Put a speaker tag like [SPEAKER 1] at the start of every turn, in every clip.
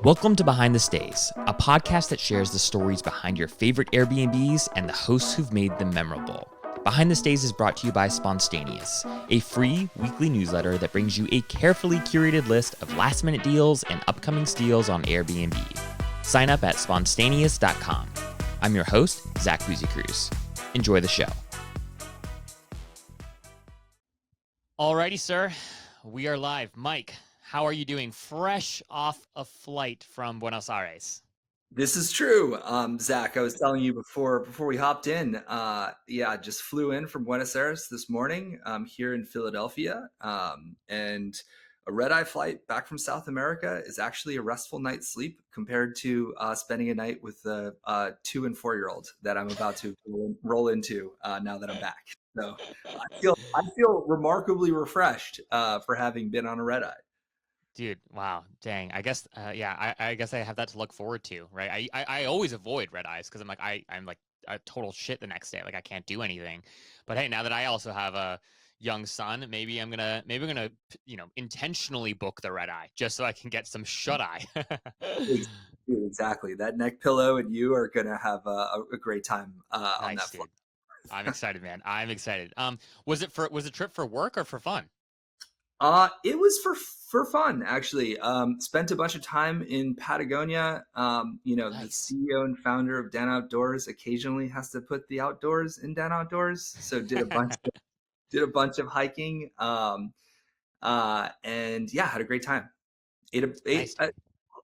[SPEAKER 1] Welcome to Behind the Stays, a podcast that shares the stories behind your favorite Airbnbs and the hosts who've made them memorable. Behind the Stays is brought to you by Spontaneous, a free weekly newsletter that brings you a carefully curated list of last-minute deals and upcoming steals on Airbnb. Sign up at spontaneous.com. I'm your host, Zach Cruz. Enjoy the show. Alrighty, sir. We are live. Mike, how are you doing? Fresh off a flight from Buenos Aires.
[SPEAKER 2] This is true, Zach. I was telling you before we hopped in. Just flew in from Buenos Aires this morning. Here in Philadelphia, and a red-eye flight back from South America is actually a restful night's sleep compared to spending a night with the 2- and 4-year-old that I'm about to roll into now that I'm back. So I feel remarkably refreshed for having been on a red-eye.
[SPEAKER 1] Dude, wow, dang. I guess, I guess I have that to look forward to, right? I always avoid red eyes because I'm like a total shit the next day. Like I can't do anything. But hey, now that I also have a young son, maybe I'm gonna intentionally book the red eye just so I can get some shut eye.
[SPEAKER 2] Exactly. That neck pillow and you are gonna have a great time on that flight.
[SPEAKER 1] I'm excited, man. I'm excited. Was the trip for work or for fun?
[SPEAKER 2] It was for fun, actually. Spent a bunch of time in Patagonia.
[SPEAKER 1] Nice.
[SPEAKER 2] The CEO and founder of DEN Outdoors occasionally has to put the outdoors in DEN Outdoors. So did a bunch of hiking. And yeah, had a great time.
[SPEAKER 1] Nice,
[SPEAKER 2] Ate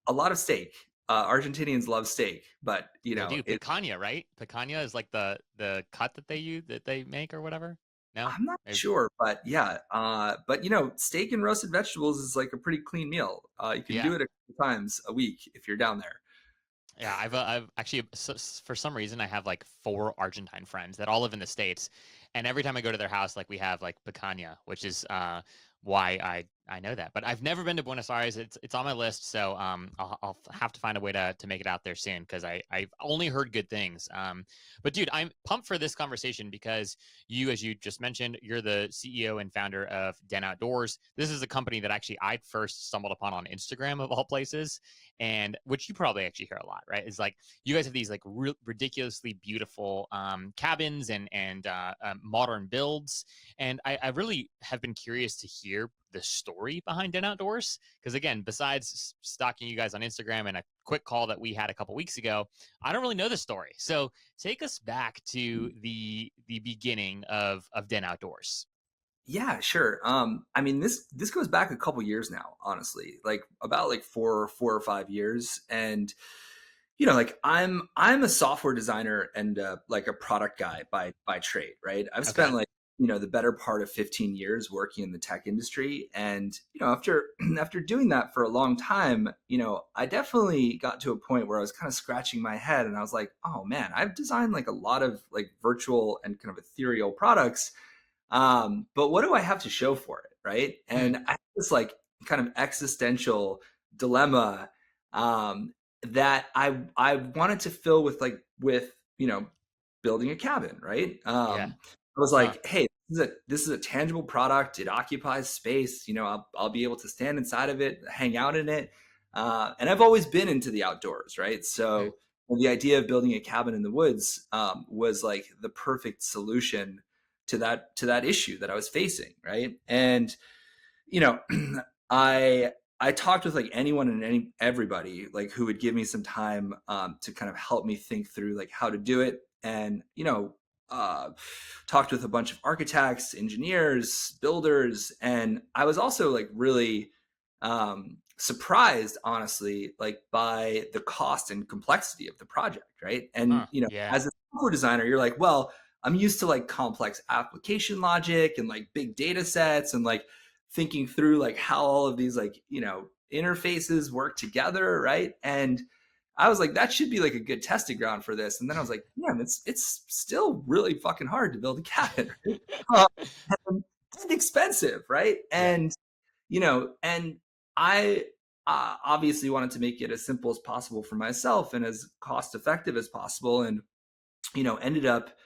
[SPEAKER 2] a lot of steak. Argentinians love steak, but
[SPEAKER 1] they do picanha, right? Picanha is like the cut that they make or whatever. No,
[SPEAKER 2] I'm not sure, but yeah. But steak and roasted vegetables is like a pretty clean meal. You can do it a couple times a week if you're down there.
[SPEAKER 1] Yeah, I've actually, for some reason, I have like 4 Argentine friends that all live in the States, and every time I go to their house, like we have like picanha, which is why I know that. But I've never been to Buenos Aires. It's on my list, so I'll have to find a way to make it out there soon because I've only heard good things. But dude, I'm pumped for this conversation because you, as you just mentioned, you're the CEO and founder of DEN Outdoors. This is a company that actually I first stumbled upon on Instagram of all places, and which you probably actually hear a lot, right? Is like you guys have these like ridiculously beautiful cabins and modern builds, and I really have been curious to hear the story behind DEN Outdoors because again, besides stalking you guys on Instagram and a quick call that we had a couple weeks ago, I don't really know the story. So take us back to the beginning of DEN Outdoors.
[SPEAKER 2] Yeah, sure. I mean, this goes back a couple years now, honestly, like about like 4 or 5 years. And like I'm a software designer and like a product guy by trade, right? I've spent
[SPEAKER 1] Okay.
[SPEAKER 2] like the better part of 15 years working in the tech industry, and after after doing that for a long time, I definitely got to a point where I was kind of scratching my head, and I was like, oh man, I've designed like a lot of like virtual and kind of ethereal products, but what do I have to show for it, right? And I had this like kind of existential dilemma that I wanted to fill with building a cabin, right?
[SPEAKER 1] Yeah.
[SPEAKER 2] I was
[SPEAKER 1] Huh.
[SPEAKER 2] like, hey, this is a tangible product. It occupies space. I'll be able to stand inside of it, hang out in it, and I've always been into the outdoors, right?
[SPEAKER 1] Mm.
[SPEAKER 2] So the idea of building a cabin in the woods was like the perfect solution to that issue that I was facing, right? And you know, I talked with like anyone and everybody like who would give me some time to kind of help me think through like how to do it, and talked with a bunch of architects, engineers, builders, and I was also like really surprised, honestly, like by the cost and complexity of the project, right? And
[SPEAKER 1] Huh. Yeah.
[SPEAKER 2] as a software designer, you're like, well, I'm used to like complex application logic and like big data sets and like thinking through like how all of these like interfaces work together, right? And I was like, that should be like a good testing ground for this. And then I was like, man, it's still really fucking hard to build a cabin, right? And expensive, right?
[SPEAKER 1] Yeah.
[SPEAKER 2] And I obviously wanted to make it as simple as possible for myself and as cost effective as possible, and ended up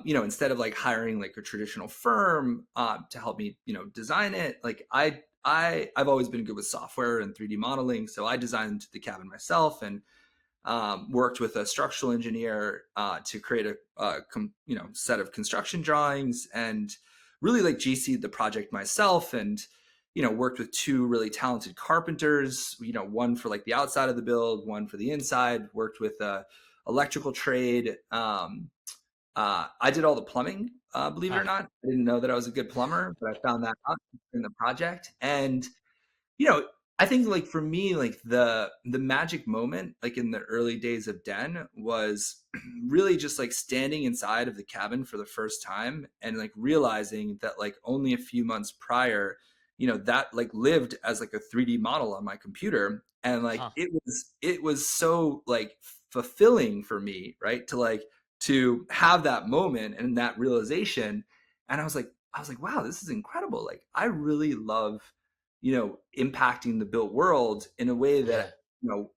[SPEAKER 2] instead of like hiring like a traditional firm to help me design it, like I've always been good with software and 3D modeling, so I designed the cabin myself and worked with a structural engineer to create a set of construction drawings, and really like GC'd the project myself, and worked with two really talented carpenters, one for like the outside of the build, one for the inside. Worked with electrical trade. I did all the plumbing, believe it or
[SPEAKER 1] Huh.
[SPEAKER 2] not. I didn't know that I was a good plumber, but I found that out in the project. And you know, I think like for me, like the magic moment, like in the early days of Den, was really just like standing inside of the cabin for the first time and like realizing that like only a few months prior, that like lived as like a 3D model on my computer. And like
[SPEAKER 1] Huh.
[SPEAKER 2] it was so like fulfilling for me, right? To have that moment and that realization. And I was like, wow, this is incredible. Like I really love impacting the built world in a way
[SPEAKER 1] Yeah.
[SPEAKER 2] that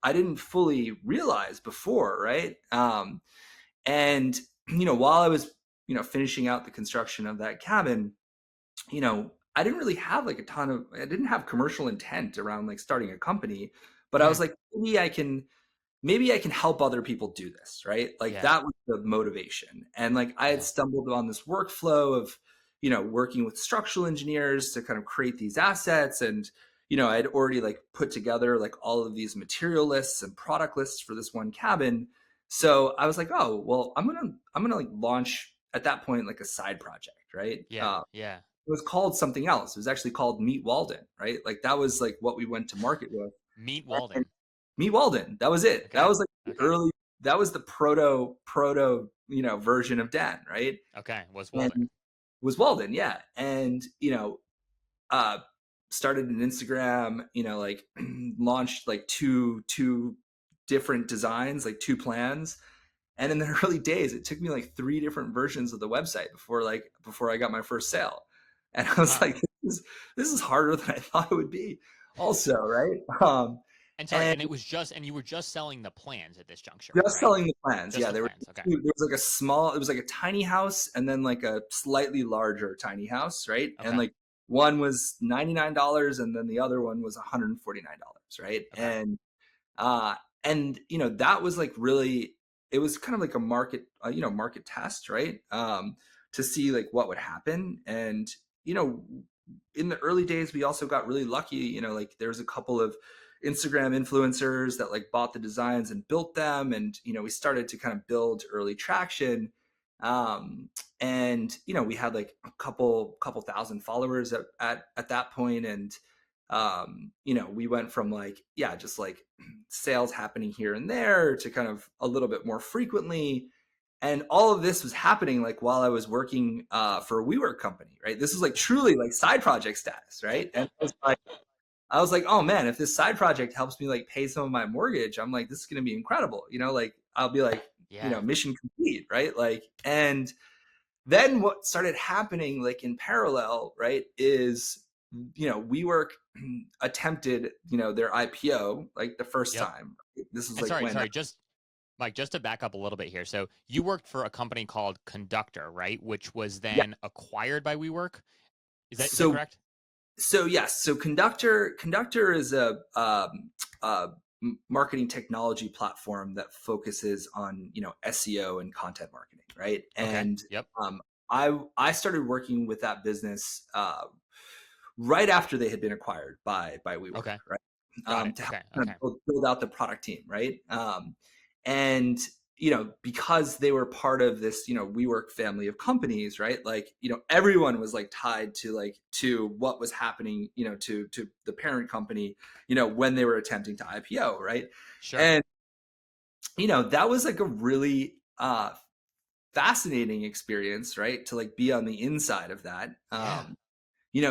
[SPEAKER 2] I didn't fully realize before, right? And while I was finishing out the construction of that cabin, I didn't really have like I didn't have commercial intent around like starting a company, but I
[SPEAKER 1] Hmm.
[SPEAKER 2] was like, maybe I can help other people do this, right? Like
[SPEAKER 1] Yeah.
[SPEAKER 2] that was the motivation. And like I had
[SPEAKER 1] Yeah.
[SPEAKER 2] stumbled on this workflow of, working with structural engineers to kind of create these assets. And, I had already like put together like all of these material lists and product lists for this one cabin. So I was like, oh, well, I'm gonna like launch at that point like a side project, right?
[SPEAKER 1] Yeah. Yeah.
[SPEAKER 2] It was called something else. It was actually called Meet Walden, right? Like that was like what we went to market with.
[SPEAKER 1] Meet Walden.
[SPEAKER 2] Meet Walden. That was it. That
[SPEAKER 1] Okay.
[SPEAKER 2] was like the
[SPEAKER 1] Okay.
[SPEAKER 2] early. That was the proto version of Dan, right?
[SPEAKER 1] Okay. Was Walden.
[SPEAKER 2] And was Walden, yeah. And uh, started an Instagram. Like launched like two different designs, like two plans. And in the early days, it took me like three different versions of the website before I got my first sale. And I was
[SPEAKER 1] Huh.
[SPEAKER 2] like, this is harder than I thought it would be. Also, right?
[SPEAKER 1] And sorry,
[SPEAKER 2] And
[SPEAKER 1] and you were just selling the plans at this juncture,
[SPEAKER 2] just
[SPEAKER 1] right?
[SPEAKER 2] selling the plans.
[SPEAKER 1] Just
[SPEAKER 2] Yeah,
[SPEAKER 1] the
[SPEAKER 2] there were
[SPEAKER 1] plans. Okay.
[SPEAKER 2] there was like it was like a tiny house and then like a slightly larger tiny house, right? And
[SPEAKER 1] Okay.
[SPEAKER 2] like one was $99 and then the other one was $149, right?
[SPEAKER 1] Okay.
[SPEAKER 2] Uh and that was like really, it was kind of like a market test, right? To see like what would happen. And you know in the early days we also got really lucky, like there's a couple of Instagram influencers that like bought the designs and built them, and we started to kind of build early traction. um and we had like a couple thousand followers at that point. And we went from like, yeah, just like sales happening here and there to kind of a little bit more frequently. And all of this was happening like while I was working for a WeWork company, right? This was like truly like side project status, right? And I was like, oh man, if this side project helps me like pay some of my mortgage, I'm like, this is gonna be incredible. Like I'll be like,
[SPEAKER 1] Yeah.
[SPEAKER 2] mission complete, right? Like, and then what started happening like in parallel, right, is WeWork attempted their IPO like the first
[SPEAKER 1] Yep.
[SPEAKER 2] time. This was
[SPEAKER 1] And
[SPEAKER 2] like when
[SPEAKER 1] sorry, just Mike, just to back up a little bit here. So you worked for a company called Conductor, right? Which was
[SPEAKER 2] yeah.
[SPEAKER 1] then acquired by WeWork. Is that
[SPEAKER 2] So
[SPEAKER 1] correct?
[SPEAKER 2] yes, so Conductor is a marketing technology platform that focuses on SEO and content marketing, right?
[SPEAKER 1] Okay.
[SPEAKER 2] And
[SPEAKER 1] Yep.
[SPEAKER 2] I started working with that business right after they had been acquired by WeWork,
[SPEAKER 1] Okay.
[SPEAKER 2] right?
[SPEAKER 1] Got it.
[SPEAKER 2] To help
[SPEAKER 1] Okay.
[SPEAKER 2] kind
[SPEAKER 1] Okay.
[SPEAKER 2] of build out the product team, right? And because they were part of this WeWork family of companies, right? Like everyone was like tied to what was happening, to the parent company, when they were attempting to IPO, right?
[SPEAKER 1] Sure.
[SPEAKER 2] And that was like a really fascinating experience, right? To like be on the inside of that.
[SPEAKER 1] Yeah.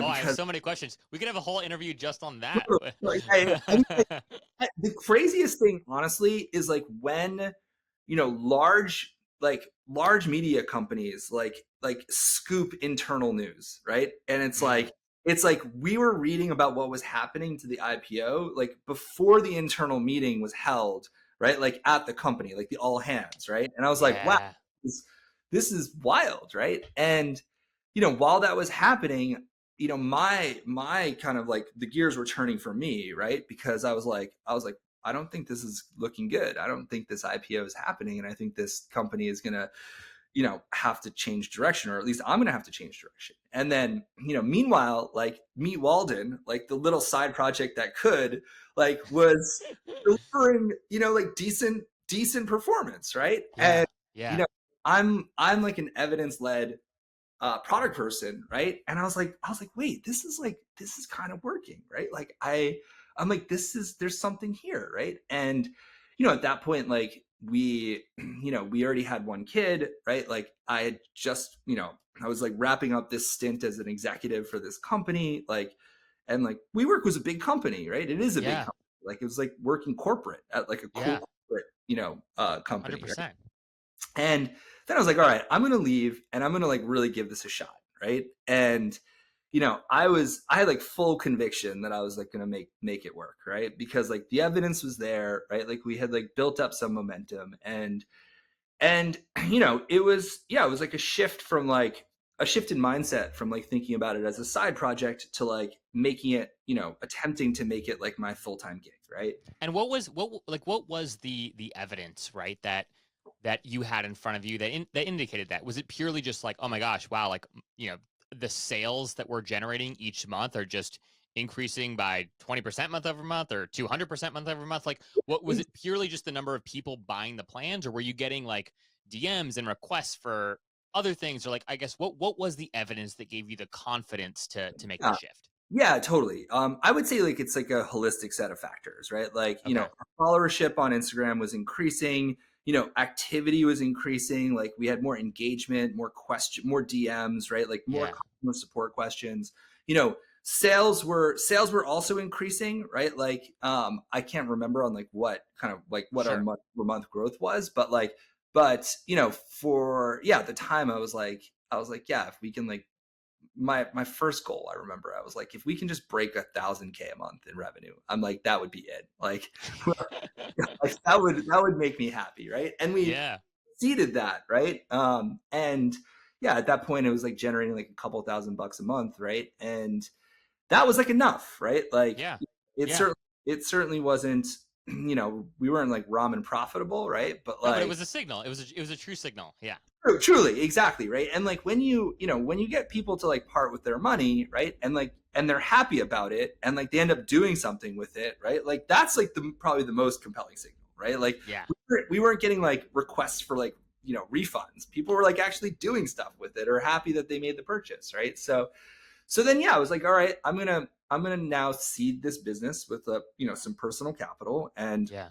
[SPEAKER 1] Oh, I have
[SPEAKER 2] Because
[SPEAKER 1] so many questions. We could have a whole interview just on that.
[SPEAKER 2] like, I mean, like, the craziest thing, honestly, is like when large media companies like scoop internal news, right? And
[SPEAKER 1] Mm,
[SPEAKER 2] it's like we were reading about what was happening to the IPO like before the internal meeting was held, right? Like at the company, like the all hands, right? And I was like, wow, this, this is wild, right? And while that was happening, my kind of like the gears were turning for me, right? Because I was like, I don't think this is looking good. I don't think this IPO is happening, and I think this company is gonna, have to change direction, or at least I'm gonna have to change direction. And then, meanwhile, like Meet Walden, like the little side project that could, like, was delivering, like decent performance, right? And
[SPEAKER 1] Yeah.
[SPEAKER 2] you
[SPEAKER 1] Yeah.
[SPEAKER 2] know, I'm like an evidence led product person, right? And I was like, wait, this is kind of working, right? Like I'm like, there's something here, right? And at that point, like we, we already had one kid, right? Like I had just, I was like wrapping up this stint as an executive for this company, like, and like WeWork was a big company, right? It is a big
[SPEAKER 1] Yeah.
[SPEAKER 2] company. Like it was like working corporate at like a cool
[SPEAKER 1] Yeah.
[SPEAKER 2] corporate, company, right?
[SPEAKER 1] 100%.
[SPEAKER 2] And then I was like, all right, I'm going to leave and I'm going to like really give this a shot. Right. And, I had like full conviction that I was like going to make it work. Right. Because like the evidence was there. Right. Like we had like built up some momentum, and, it was, yeah, it was like a shift in mindset from like thinking about it as a side project to like making it, attempting to make it like my full-time gig. Right.
[SPEAKER 1] And what was the evidence, right, that you had in front of you that indicated that? Was it purely just like, oh my gosh, wow, like the sales that we're generating each month are just increasing by 20% month over month or 200% month over month? Like, what was it purely just the number of people buying the plans, or were you getting like DMs and requests for other things? Or like, I guess what was the evidence that gave you the confidence to make the
[SPEAKER 2] Yeah.
[SPEAKER 1] shift?
[SPEAKER 2] Yeah, totally. I would say like it's like a holistic set of factors, right? Like,
[SPEAKER 1] Okay.
[SPEAKER 2] followership on Instagram was increasing, activity was increasing, like we had more engagement, more DMs, right? Like more
[SPEAKER 1] Yeah.
[SPEAKER 2] customer support questions. Sales were also increasing, right? Like I can't remember on like what kind of like what our
[SPEAKER 1] Sure.
[SPEAKER 2] month growth was, but for at the time I was like, yeah, if we can like my first goal, I remember I was like, if we can just break 1,000K a month in revenue, I'm like, that would be it. Like, like that would make me happy, right? And we
[SPEAKER 1] Yeah.
[SPEAKER 2] exceeded that, right? And yeah, at that point, it was like generating like a couple $1,000 a month, right? And that was like enough, right? Like,
[SPEAKER 1] Yeah.
[SPEAKER 2] it
[SPEAKER 1] Yeah.
[SPEAKER 2] certainly it certainly wasn't. We weren't like ramen profitable, right? But
[SPEAKER 1] No, but it
[SPEAKER 2] like
[SPEAKER 1] was a signal. It was a true signal. Yeah.
[SPEAKER 2] Truly, exactly, right? And like when you get people to like part with their money, right? And they're happy about it, and like they end up doing something with it, right? Like that's like the probably the most compelling signal, right? Like
[SPEAKER 1] Yeah.
[SPEAKER 2] we weren't getting like requests for like, refunds. People were like actually doing stuff with it or happy that they made the purchase, right? So then I was like, all right, I'm gonna now seed this business with some personal capital. And
[SPEAKER 1] Yeah.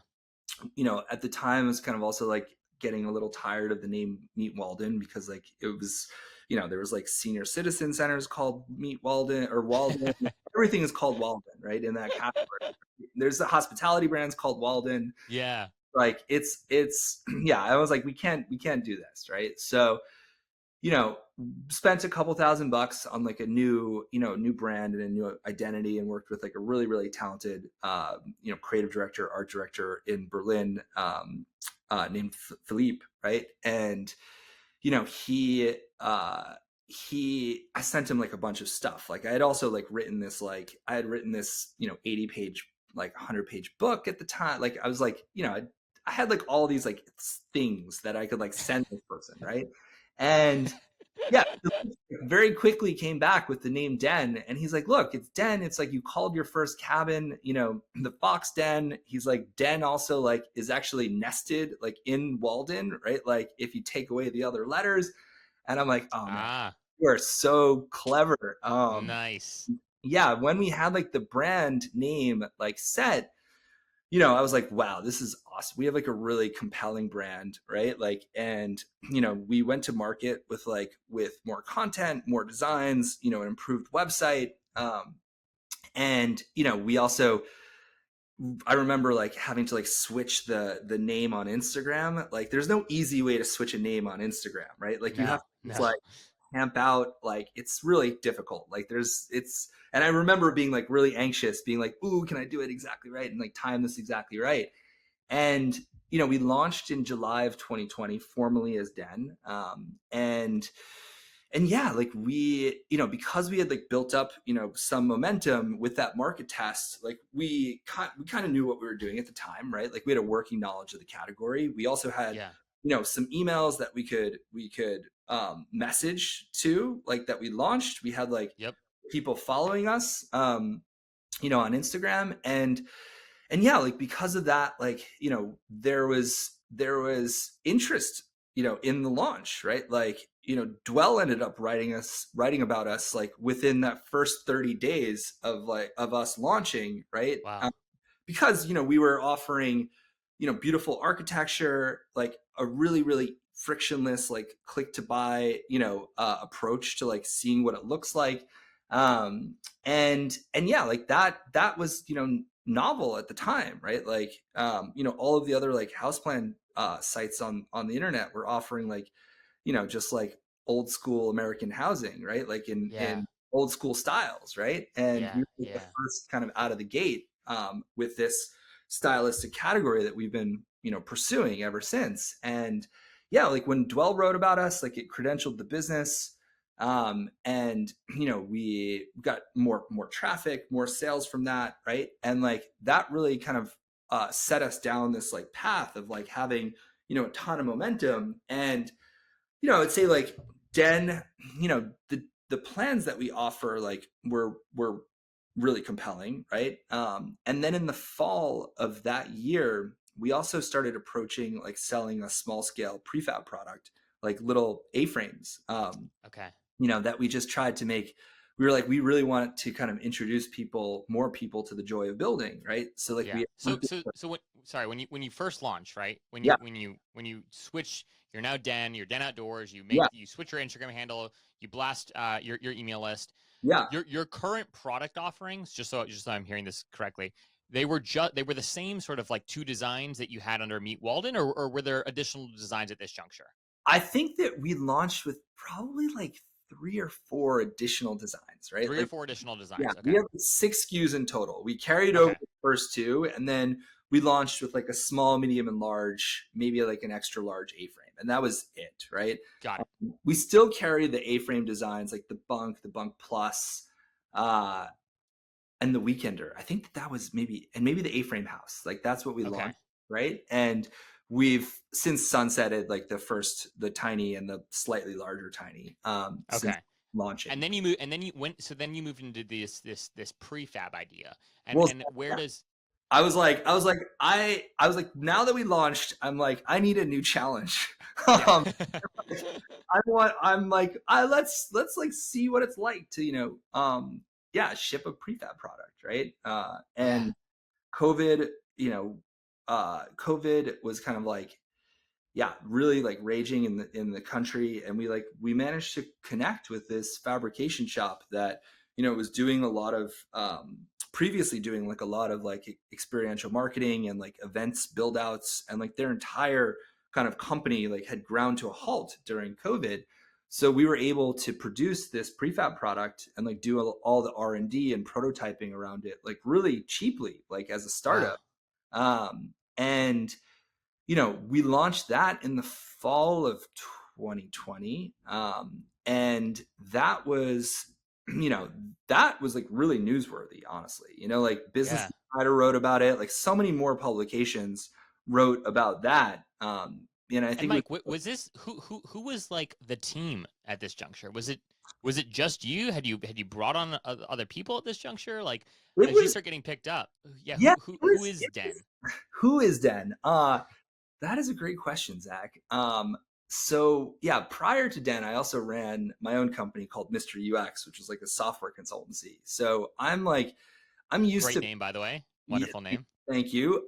[SPEAKER 2] at the time, I was kind of also like getting a little tired of the name Meet Walden, because like it was, there was like senior citizen centers called Meet Walden or Walden. Everything is called Walden, right? In that category. There's the hospitality brands called Walden.
[SPEAKER 1] Yeah.
[SPEAKER 2] Like it's yeah, I was like, we can't do this, right? So, you know, spent a couple $1,000 on like a new brand and a new identity, and worked with like a really, really talented, creative director, art director in Berlin, named Philippe, right? And, I sent him like a bunch of stuff. Like I had also like written this, 80-page, like 100-page book at the time. Like I was like, I had like all these like things that I could like send this person, right? And yeah, very quickly came back with the name Den, and he's like, "Look, it's Den. It's like you called your first cabin, the Fox Den." He's like, "Den also like is actually nested like in Walden, right? Like if you take away the other letters." And I'm like, "Oh man,
[SPEAKER 1] Ah,
[SPEAKER 2] you are so clever."
[SPEAKER 1] nice.
[SPEAKER 2] Yeah, when we had like the brand name like set, I was like, wow, this is awesome. We have like a really compelling brand, right? Like, and, we went to market with more content, more designs, an improved website. And, we also, I remember like having to like switch the name on Instagram. Like there's no easy way to switch a name on Instagram, right? Like you have
[SPEAKER 1] No,
[SPEAKER 2] to just
[SPEAKER 1] no.
[SPEAKER 2] like camp out. Like it's really difficult. Like and I remember being like really anxious, being like, ooh, can I do it exactly right? And like time this exactly right. And, we launched in July of 2020 formally as Den. And and yeah, like we, because we had like built up, some momentum with that market test, like we kind of knew what we were doing at the time, right? Like we had a working knowledge of the category. We also had,
[SPEAKER 1] Yeah.
[SPEAKER 2] some emails that we could message to, like that we launched. We had like
[SPEAKER 1] Yep.
[SPEAKER 2] people following us, on Instagram, and yeah, like because of that, like there was interest, in the launch, right? Like Dwell ended up writing about us like within that first 30 days of us launching, right?
[SPEAKER 1] Wow.
[SPEAKER 2] Because we were offering beautiful architecture, like a really really frictionless like click to buy approach to like seeing what it looks like, and yeah, like that was novel at the time, right? Like all of the other like houseplan sites on the internet were offering like just like old school American housing, right? Like
[SPEAKER 1] Yeah.
[SPEAKER 2] in old school styles, right? And
[SPEAKER 1] Yeah.
[SPEAKER 2] we were the
[SPEAKER 1] Yeah.
[SPEAKER 2] first kind of out of the gate with this stylistic category that we've been, pursuing ever since. And yeah, like when Dwell wrote about us, like it credentialed the business. And we got more traffic, more sales from that, right? And like that really kind of set us down this like path of like having a ton of momentum. And I'd say like Den, the plans that we offer like were really compelling, right? And then in the fall of that year, we also started approaching like selling a small scale prefab product, like little A-frames,
[SPEAKER 1] Okay.
[SPEAKER 2] that we just tried to make. We were like, we really want to kind of introduce more people to the joy of building, right? So like
[SPEAKER 1] Yeah.
[SPEAKER 2] we
[SPEAKER 1] So when you first launch, right?
[SPEAKER 2] yeah,
[SPEAKER 1] When you switch, you're now you're Den Outdoors.
[SPEAKER 2] yeah,
[SPEAKER 1] You switch your Instagram handle. You blast your email list.
[SPEAKER 2] yeah.
[SPEAKER 1] Your current product offerings, just so I'm hearing this correctly, they were the same sort of like two designs that you had under Meet Walden, or were there additional designs at this juncture?
[SPEAKER 2] I think that we launched with probably like 3 or 4 additional designs, right?
[SPEAKER 1] Three or
[SPEAKER 2] Like,
[SPEAKER 1] four additional
[SPEAKER 2] yeah,
[SPEAKER 1] designs.
[SPEAKER 2] we
[SPEAKER 1] Okay.
[SPEAKER 2] have 6 SKUs in total. We carried over
[SPEAKER 1] Okay.
[SPEAKER 2] the first two, and then we launched with like a small, medium, and large, maybe like an extra large A-frame, and that was it, right?
[SPEAKER 1] Got it.
[SPEAKER 2] We still carry the A-frame designs, like the Bunk Plus, uh, and the Weekender. I think that was maybe the A-frame house. Like that's what we
[SPEAKER 1] Okay.
[SPEAKER 2] launched, right? And we've since sunsetted like the tiny and the slightly larger tiny since
[SPEAKER 1] Okay.
[SPEAKER 2] launching.
[SPEAKER 1] And then you went. So then you moved into this prefab idea. And
[SPEAKER 2] Well,
[SPEAKER 1] and where
[SPEAKER 2] yeah,
[SPEAKER 1] does
[SPEAKER 2] I was like, now that we launched, I'm like, I need a new challenge.
[SPEAKER 1] yeah.
[SPEAKER 2] um, I'm like, let's like see what it's like to, yeah, ship a prefab product, right?
[SPEAKER 1] Yeah.
[SPEAKER 2] And COVID, COVID was kind of like, yeah, really like raging in the country, and we managed to connect with this fabrication shop that was doing a lot of previously doing like a lot of like experiential marketing and like events build outs, and like their entire kind of company like had ground to a halt during COVID. So we were able to produce this prefab product and like do all the R&D and prototyping around it like really cheaply, like as a
[SPEAKER 1] Wow.
[SPEAKER 2] startup. And we launched that in the fall of 2020. And that was, you know, that was like really newsworthy, honestly. Like Business
[SPEAKER 1] Yeah.
[SPEAKER 2] Insider wrote about it, like so many more publications wrote about that. And I
[SPEAKER 1] And
[SPEAKER 2] think
[SPEAKER 1] Mike, was this who was like the team at this juncture? Was it just you? Had you brought on other people at this juncture? Like
[SPEAKER 2] it
[SPEAKER 1] as you
[SPEAKER 2] was,
[SPEAKER 1] start getting picked up, yeah.
[SPEAKER 2] yeah,
[SPEAKER 1] Who is Den?
[SPEAKER 2] who is Den? That is a great question, Zach. So yeah, prior to Den, I also ran my own company called Mr. UX, which was like a software consultancy. So I'm used
[SPEAKER 1] Great
[SPEAKER 2] to.
[SPEAKER 1] name, by the way.
[SPEAKER 2] Yeah,
[SPEAKER 1] Wonderful name.
[SPEAKER 2] thank you.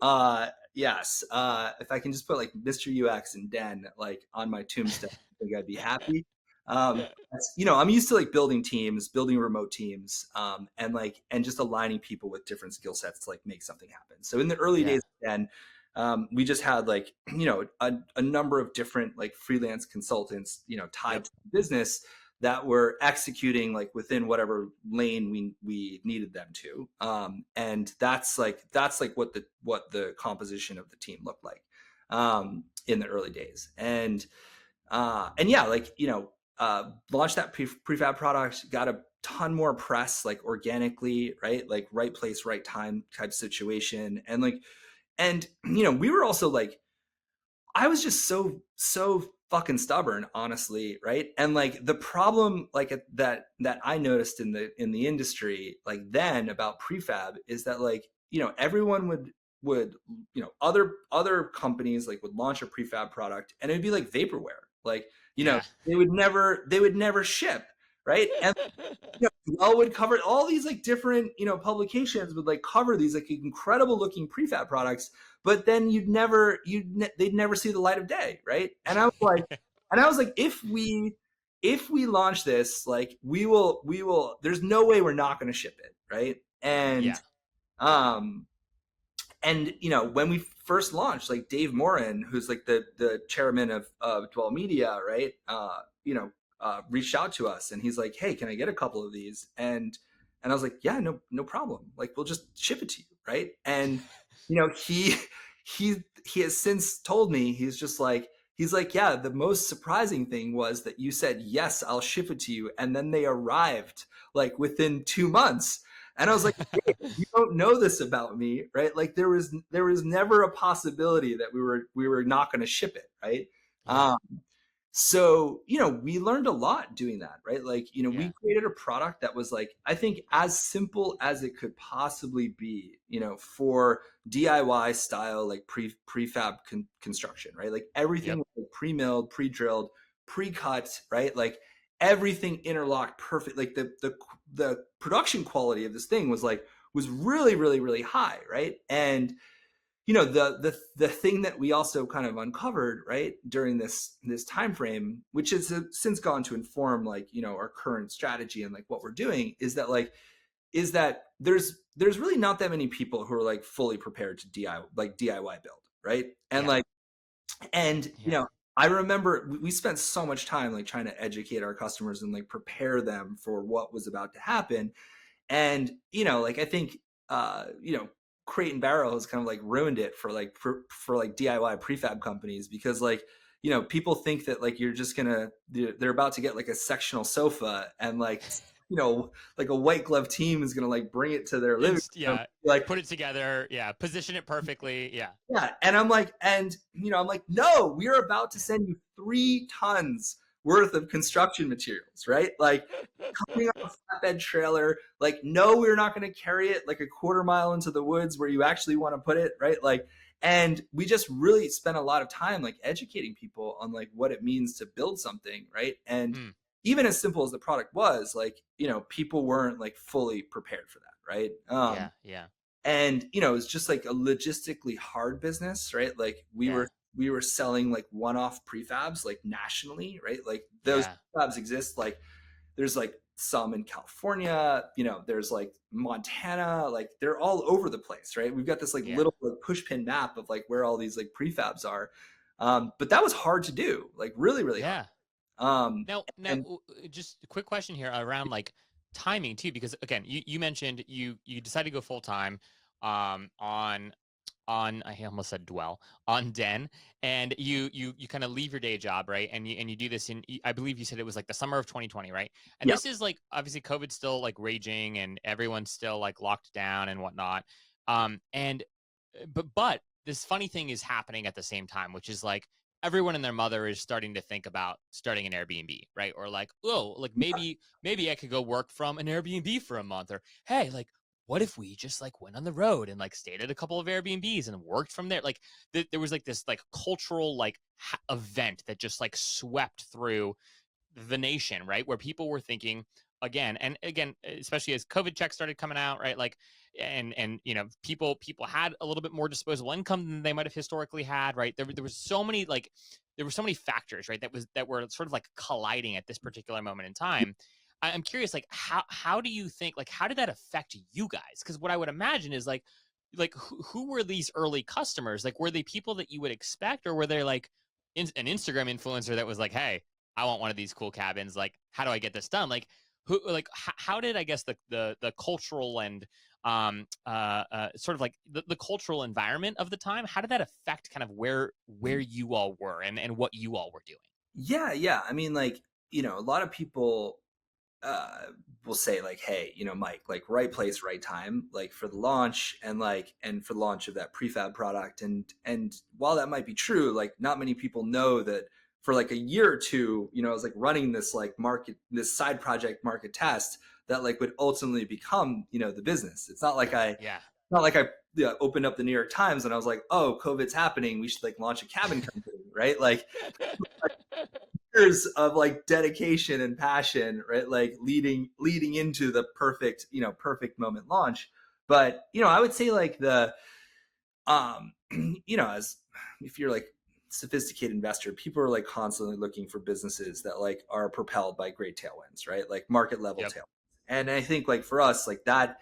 [SPEAKER 2] Yes. If I can just put like Mr. UX and Den like on my tombstone, I think I'd be happy. I'm used to like building teams, building remote teams, and just aligning people with different skill sets to like make something happen. So in the early
[SPEAKER 1] Yeah.
[SPEAKER 2] days of Den, we just had like a number of different like freelance consultants tied
[SPEAKER 1] Yep.
[SPEAKER 2] to the business that were executing like within whatever lane we needed them to, and that's like what the composition of the team looked like in the early days. And yeah, like launched that prefab product, got a ton more press, like organically, right? Like right place, right time type situation. And like, and we were also like, I was just so fucking stubborn, honestly, right? And like the problem like that I noticed in the industry like then about prefab is that like, everyone would other companies like would launch a prefab product and it'd be like vaporware. Like,
[SPEAKER 1] Yeah.
[SPEAKER 2] they would never ship, right? And Dwell would cover all these like different, publications would like cover these like incredible looking prefab products, but then they'd never see the light of day, right? And I was like, if we launch this, like we will. There's no way we're not going to ship it, right? And
[SPEAKER 1] Yeah.
[SPEAKER 2] um, and when we first launched, like Dave Morin, who's like the chairman of Dwell Media, right? Reached out to us and he's like, hey, can I get a couple of these? And I was like, yeah, no problem, like we'll just ship it to you, right? And he he has since told me, he's like, yeah, the most surprising thing was that you said yes, I'll ship it to you, and then they arrived like within 2 months. And I was like, hey, you don't know this about me, right? Like there was never a possibility that we were not going to ship it, right?
[SPEAKER 1] Yeah.
[SPEAKER 2] So, we learned a lot doing that, right? Like,
[SPEAKER 1] Yeah.
[SPEAKER 2] we created a product that was like, I think as simple as it could possibly be, for DIY style, like prefab construction, right? Like everything
[SPEAKER 1] Yep.
[SPEAKER 2] was like pre-milled, pre-drilled, pre-cut, right? Like everything interlocked perfect. Like the production quality of this thing was really, really, really high, right? And the thing that we also kind of uncovered, right, during this time frame, which has since gone to inform like our current strategy and like what we're doing, is that there's really not that many people who are like fully prepared to DIY build, right? And
[SPEAKER 1] Yeah.
[SPEAKER 2] like and
[SPEAKER 1] Yeah.
[SPEAKER 2] I remember we spent so much time like trying to educate our customers and like prepare them for what was about to happen. And like I think Crate and Barrel has kind of like ruined it for like DIY prefab companies, because like people think that like you're just gonna they're about to get like a sectional sofa and like like a white glove team is gonna like bring it to their living room,
[SPEAKER 1] Yeah.
[SPEAKER 2] like
[SPEAKER 1] Put it together. Yeah. Position it perfectly. Yeah.
[SPEAKER 2] yeah. And I'm like, no, we are about to send you 3 tons worth of construction materials, right? Like coming off a flatbed trailer. Like, no, we're not going to carry it like a quarter mile into the woods where you actually want to put it, right? Like, and we just really spent a lot of time like educating people on like what it means to build something, right? And
[SPEAKER 1] Mm.
[SPEAKER 2] even as simple as the product was, like, people weren't like fully prepared for that, right?
[SPEAKER 1] Yeah. Yeah.
[SPEAKER 2] And it's just like a logistically hard business, right? Like
[SPEAKER 1] Yeah.
[SPEAKER 2] we were selling like one-off prefabs like nationally, right? Like those
[SPEAKER 1] Yeah.
[SPEAKER 2] prefabs exist, like there's like some in California, there's like Montana, like they're all over the place, right? We've got this like
[SPEAKER 1] Yeah.
[SPEAKER 2] little like push pin map of like where all these like prefabs are. But that was hard to do, like really, really hard.
[SPEAKER 1] Yeah.
[SPEAKER 2] Um,
[SPEAKER 1] Now,
[SPEAKER 2] and
[SPEAKER 1] just a quick question here around like timing too, because again, you mentioned you decided to go full time on I almost said dwell on Den, and you kind of leave your day job, right? And you do this in, I believe you said it was like the summer of 2020, right? And
[SPEAKER 2] yeah,
[SPEAKER 1] this is like obviously COVID's still like raging and everyone's still like locked down and whatnot. And but this funny thing is happening at the same time, which is like everyone and their mother is starting to think about starting an Airbnb, right? Or like, oh, like maybe I could go work from an Airbnb for a month, or hey, like what if we just like went on the road and like stayed at a couple of Airbnbs and worked from there? Like there was like this like cultural like event that just like swept through the nation, right? Where people were thinking again and again, especially as COVID checks started coming out, right? Like, and people had a little bit more disposable income than they might have historically had, right? There was so many like there were so many factors, right? That were sort of like colliding at this particular moment in time. I'm curious, like how do you think, like how did that affect you guys? Because what I would imagine is like who were these early customers? Like were they people that you would expect, or were they like an Instagram influencer that was like, hey, I want one of these cool cabins. Like, how do I get this done? Like, how did I guess the cultural and sort of like the cultural environment of the time? How did that affect kind of where you all were and what you all were doing?
[SPEAKER 2] yeah. I mean, like a lot of people uh, will say like, hey, Mike, like right place, right time, like for the launch and for the launch of that prefab product. And while that might be true, like not many people know that for like a year or two, I was like running this like this side project market test that like would ultimately become, the business. It's
[SPEAKER 1] Yeah.
[SPEAKER 2] not like I opened up the New York Times and I was like, oh, COVID's happening. We should like launch a cabin company, right? Like years of like dedication and passion, right? Like leading into the perfect, perfect moment launch. But I would say like um, as if you're like sophisticated investor, people are like constantly looking for businesses that like are propelled by great tailwinds, right? Like market level
[SPEAKER 1] Yep.
[SPEAKER 2] tailwinds. And I think like for us, like that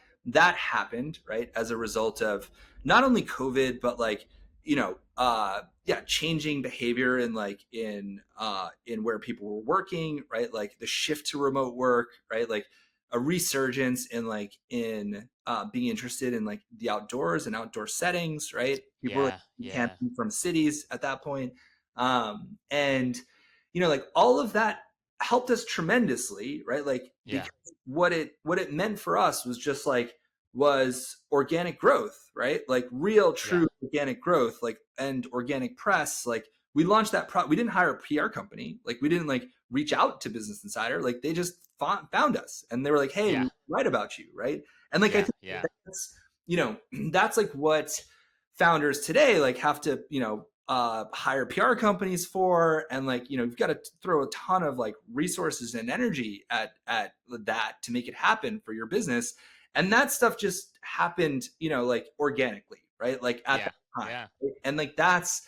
[SPEAKER 2] happened, right, as a result of not only COVID, but like, yeah, changing behavior in like in where people were working, right? Like the shift to remote work, right? Like a resurgence in like in being interested in like the outdoors and outdoor settings, right? People were
[SPEAKER 1] Yeah.
[SPEAKER 2] like
[SPEAKER 1] Yeah.
[SPEAKER 2] camping from cities at that point. And like all of that helped us tremendously, right? Like
[SPEAKER 1] Yeah.
[SPEAKER 2] because what it meant for us was just like was organic growth, right? Like real
[SPEAKER 1] Yeah.
[SPEAKER 2] true organic growth, like and organic press. Like we launched we didn't hire a PR company, like we didn't like reach out to Business Insider, like they just found us and they were like, hey,
[SPEAKER 1] Yeah.
[SPEAKER 2] we write about you, right? And like I
[SPEAKER 1] Yeah.
[SPEAKER 2] think
[SPEAKER 1] Yeah.
[SPEAKER 2] that's that's like what founders today like have to hire PR companies for, and like you've got to throw a ton of like resources and energy at that to make it happen for your business. And that stuff just happened like organically, right? Like at
[SPEAKER 1] Yeah.
[SPEAKER 2] that time,
[SPEAKER 1] Yeah.
[SPEAKER 2] right? And like that's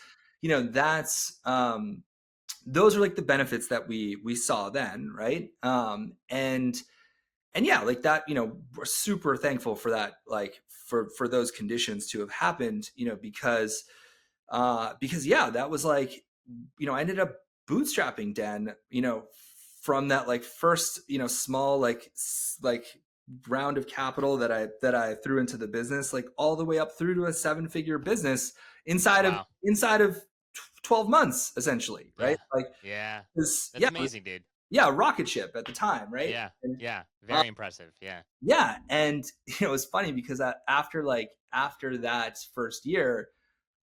[SPEAKER 2] those are like the benefits that we saw then, right? And yeah, like that, we're super thankful for that, like for those conditions to have happened, because yeah, that was like, I ended up bootstrapping Den, from that like first, small like round of capital that I threw into the business, like all the way up through to a 7-figure business inside of
[SPEAKER 1] Wow.
[SPEAKER 2] 12 months, essentially, right?
[SPEAKER 1] Yeah.
[SPEAKER 2] Like,
[SPEAKER 1] Yeah. That's
[SPEAKER 2] yeah,
[SPEAKER 1] amazing, dude.
[SPEAKER 2] yeah, rocket ship at the time, right?
[SPEAKER 1] Yeah.
[SPEAKER 2] And
[SPEAKER 1] Yeah.
[SPEAKER 2] uh,
[SPEAKER 1] Very impressive. Yeah.
[SPEAKER 2] yeah, and it's funny because after that first year,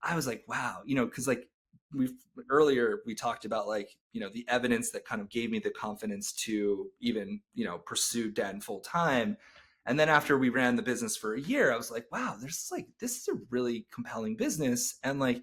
[SPEAKER 2] I was like, wow, because like we earlier we talked about like the evidence that kind of gave me the confidence to even pursue Den full time. And then after we ran the business for a year, I was like, wow, this is a really compelling business, and like,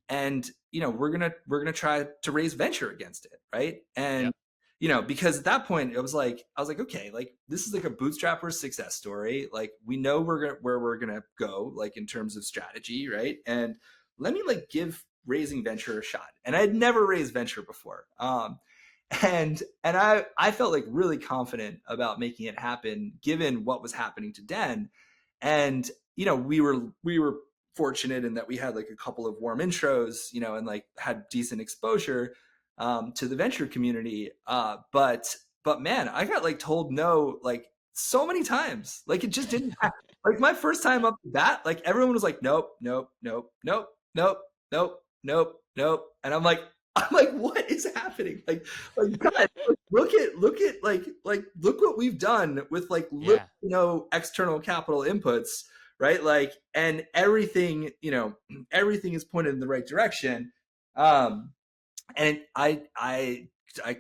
[SPEAKER 2] and we're gonna try to raise venture against it, right? And
[SPEAKER 1] Yep.
[SPEAKER 2] because at that point it was like I was like, okay, like this is like a bootstrapper success story. Like we know where we're gonna go, like in terms of strategy, right? And let me like give raising venture a shot. And I had never raised venture before. And I felt like really confident about making it happen given what was happening to Den. And we were fortunate in that we had like a couple of warm intros, and like had decent exposure to the venture community. But man, I got like told no like so many times. Like it just didn't happen. Like my first time up to bat, like everyone was like, nope, nope, nope, nope, nope, nope, nope, nope. And I'm like, what is happening? Like God, look at look what we've done with like little,
[SPEAKER 1] Yeah.
[SPEAKER 2] external capital inputs, right? Like, and everything, everything is pointed in the right direction. Um, and I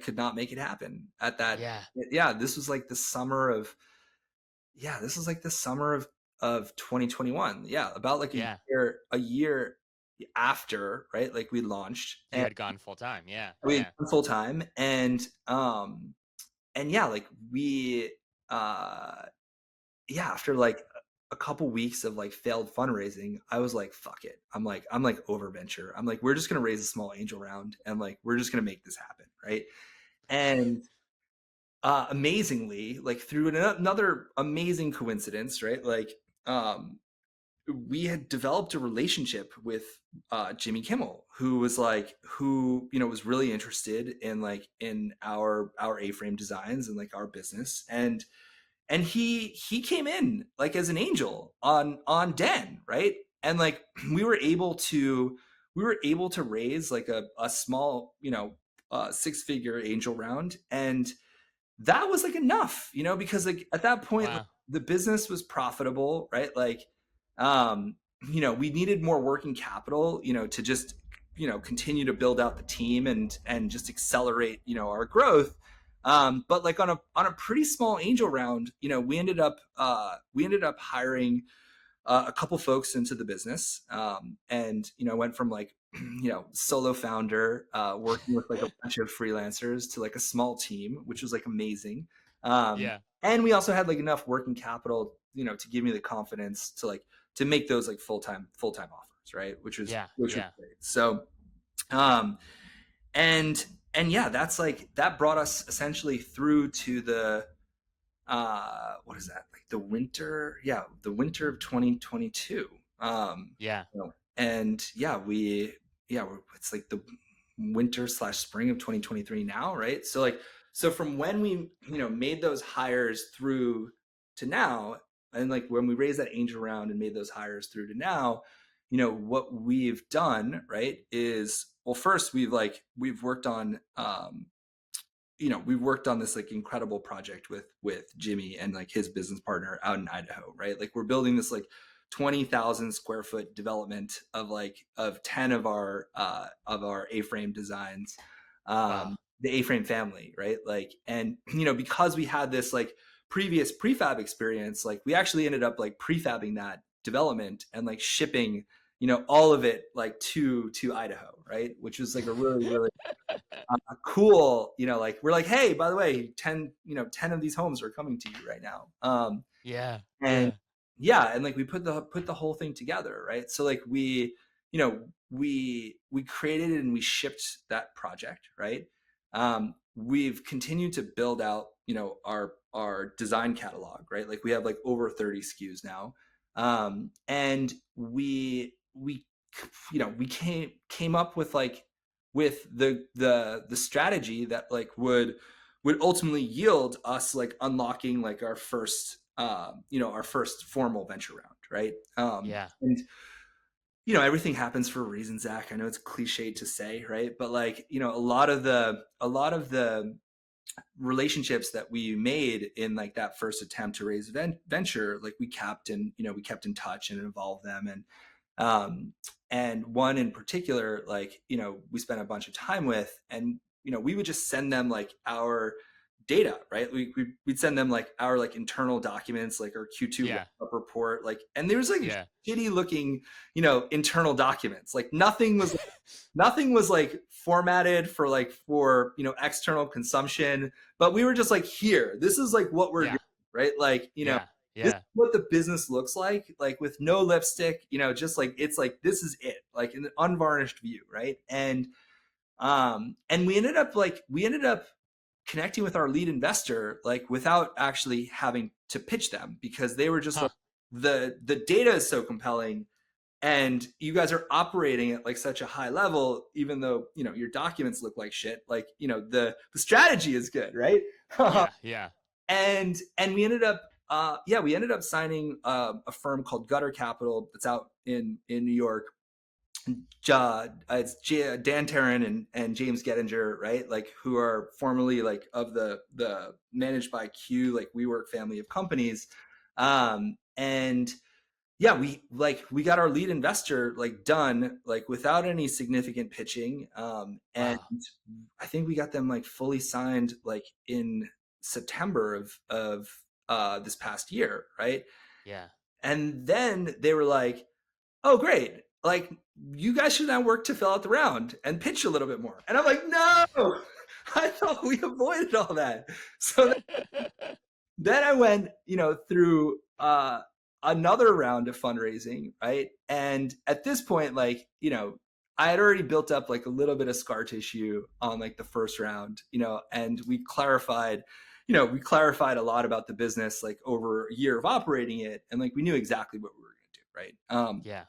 [SPEAKER 2] could not make it happen at that.
[SPEAKER 1] Yeah.
[SPEAKER 2] Yeah, this was like the summer of this was like the summer of 2021. Yeah, about like
[SPEAKER 1] Yeah.
[SPEAKER 2] a year after, right? Like we launched
[SPEAKER 1] You
[SPEAKER 2] and
[SPEAKER 1] had gone full time. Yeah.
[SPEAKER 2] we
[SPEAKER 1] Yeah.
[SPEAKER 2] full time, and yeah, like we uh yeah, after like a couple weeks of like failed fundraising, I was like, fuck it. I'm like over venture. I'm like, we're just gonna raise a small angel round and like we're just gonna make this happen, right? And amazingly, like through another amazing coincidence, right? Like um we had developed a relationship with Jimmy Kimmel, who was really interested in like in our A-frame designs and like our business, and he came in like as an angel on Den, right? And like we were able to raise like a small six-figure angel round, and that was like enough, because like at that point, like,
[SPEAKER 1] Wow.
[SPEAKER 2] the business was profitable, right? Like, um, we needed more working capital, to just, continue to build out the team and just accelerate, our growth. But like on a pretty small angel round, we ended up hiring a couple folks into the business, and went from like solo founder, working with like a bunch of freelancers, to like a small team, which was like amazing.
[SPEAKER 1] Yeah.
[SPEAKER 2] And we also had like enough working capital, to give me the confidence to like to make those like full-time offers, right?
[SPEAKER 1] Yeah.
[SPEAKER 2] Which was
[SPEAKER 1] Yeah.
[SPEAKER 2] great. So um and yeah, that's like that brought us essentially through to the what is that, like the winter of 2022.
[SPEAKER 1] Yeah.
[SPEAKER 2] And yeah, it's like the winter slash spring of 2023 now, right? So from when we made those hires through to now, and like when we raised that angel round and made those hires through to now, what we've done, right, is, well, first we've worked on we worked on this like incredible project with Jimmy and like his business partner out in Idaho, right? Like we're building this like 20,000 square foot development of 10 of our A-frame designs,
[SPEAKER 1] Wow.
[SPEAKER 2] the A-frame family, right? Like, and because we had this like previous prefab experience, like we actually ended up like prefabbing that development and like shipping all of it like to Idaho, right? Which was like a really, really cool, like we're like, hey, by the way, 10 of these homes are coming to you right now.
[SPEAKER 1] Yeah.
[SPEAKER 2] And
[SPEAKER 1] Yeah.
[SPEAKER 2] yeah, and like we put the whole thing together, right? So like we created and we shipped that project, right? We've continued to build out, our design catalog, right? Like we have like over 30 SKUs now. And we came up with like with the strategy that like would ultimately yield us like unlocking like our first formal venture round, right?
[SPEAKER 1] Yeah.
[SPEAKER 2] And everything happens for a reason, Zach. I know it's cliched to say, right? But like a lot of the relationships that we made in like that first attempt to raise venture, like we kept in touch and involved them. And one in particular, like we spent a bunch of time with, and we would just send them like our data, right? We'd send them like our like internal documents, like our Q2
[SPEAKER 1] Yeah.
[SPEAKER 2] report, like, and there was like
[SPEAKER 1] Yeah.
[SPEAKER 2] shitty looking internal documents, like nothing was like formatted for external consumption, but we were just like, here, this is like what we're doing,
[SPEAKER 1] Yeah.
[SPEAKER 2] right? Like
[SPEAKER 1] Yeah.
[SPEAKER 2] this is
[SPEAKER 1] Yeah.
[SPEAKER 2] what the business looks like with no lipstick, just like it's like this is it, like an unvarnished view, right? And we ended up connecting with our lead investor like without actually having to pitch them, because they were just
[SPEAKER 1] Huh.
[SPEAKER 2] like, the data is so compelling, and you guys are operating at like such a high level, even though your documents look like shit, like the strategy is good, right?
[SPEAKER 1] Yeah. Yeah.
[SPEAKER 2] And we ended up signing a firm called Gutter Capital that's out in New York. Dan Tarrin and James Gettinger, right? Like who are formerly like of the managed by Q, like WeWork family of companies. And yeah, we got our lead investor like done like without any significant pitching. And
[SPEAKER 1] Wow.
[SPEAKER 2] I think we got them like fully signed like in September of this past year, right?
[SPEAKER 1] Yeah.
[SPEAKER 2] And then they were like, oh great, like you guys should now work to fill out the round and pitch a little bit more. And I'm like, no, I thought we avoided all that. So then I went, through another round of fundraising, right? And at this point, like, I had already built up like a little bit of scar tissue on like the first round, and we clarified a lot about the business like over a year of operating it, and like we knew exactly what we were going to do, right?
[SPEAKER 1] Yeah.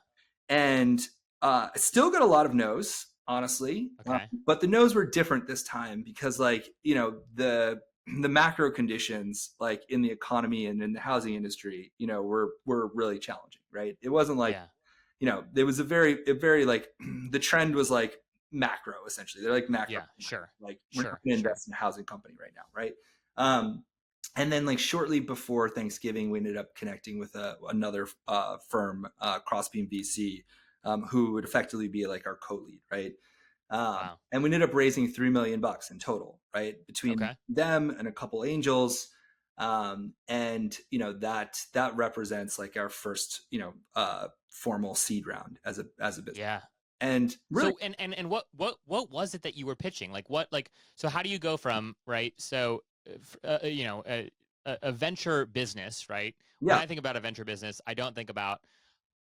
[SPEAKER 2] And I still got a lot of no's, honestly,
[SPEAKER 1] Okay.
[SPEAKER 2] but the no's were different this time because, like, the macro conditions, like in the economy and in the housing industry, were really challenging, right? It wasn't like
[SPEAKER 1] Yeah.
[SPEAKER 2] there was a very like the trend was like macro essentially. They're like macro.
[SPEAKER 1] Yeah, sure.
[SPEAKER 2] Like we're not
[SPEAKER 1] Sure,
[SPEAKER 2] going to
[SPEAKER 1] sure.
[SPEAKER 2] invest in a housing company right now, right? Um, and then like shortly before Thanksgiving, we ended up connecting with another firm, Crossbeam VC, who would effectively be like our co-lead, right?
[SPEAKER 1] Wow.
[SPEAKER 2] And we ended up raising $3 million in total, right, between
[SPEAKER 1] Okay.
[SPEAKER 2] them and a couple angels. And that represents like our first formal seed round as a business.
[SPEAKER 1] Yeah.
[SPEAKER 2] And really,
[SPEAKER 1] So and what was it that you were pitching? Like what like so how do you go from, right? So a venture business, right? When
[SPEAKER 2] yeah,
[SPEAKER 1] I think about a venture business, I don't think about,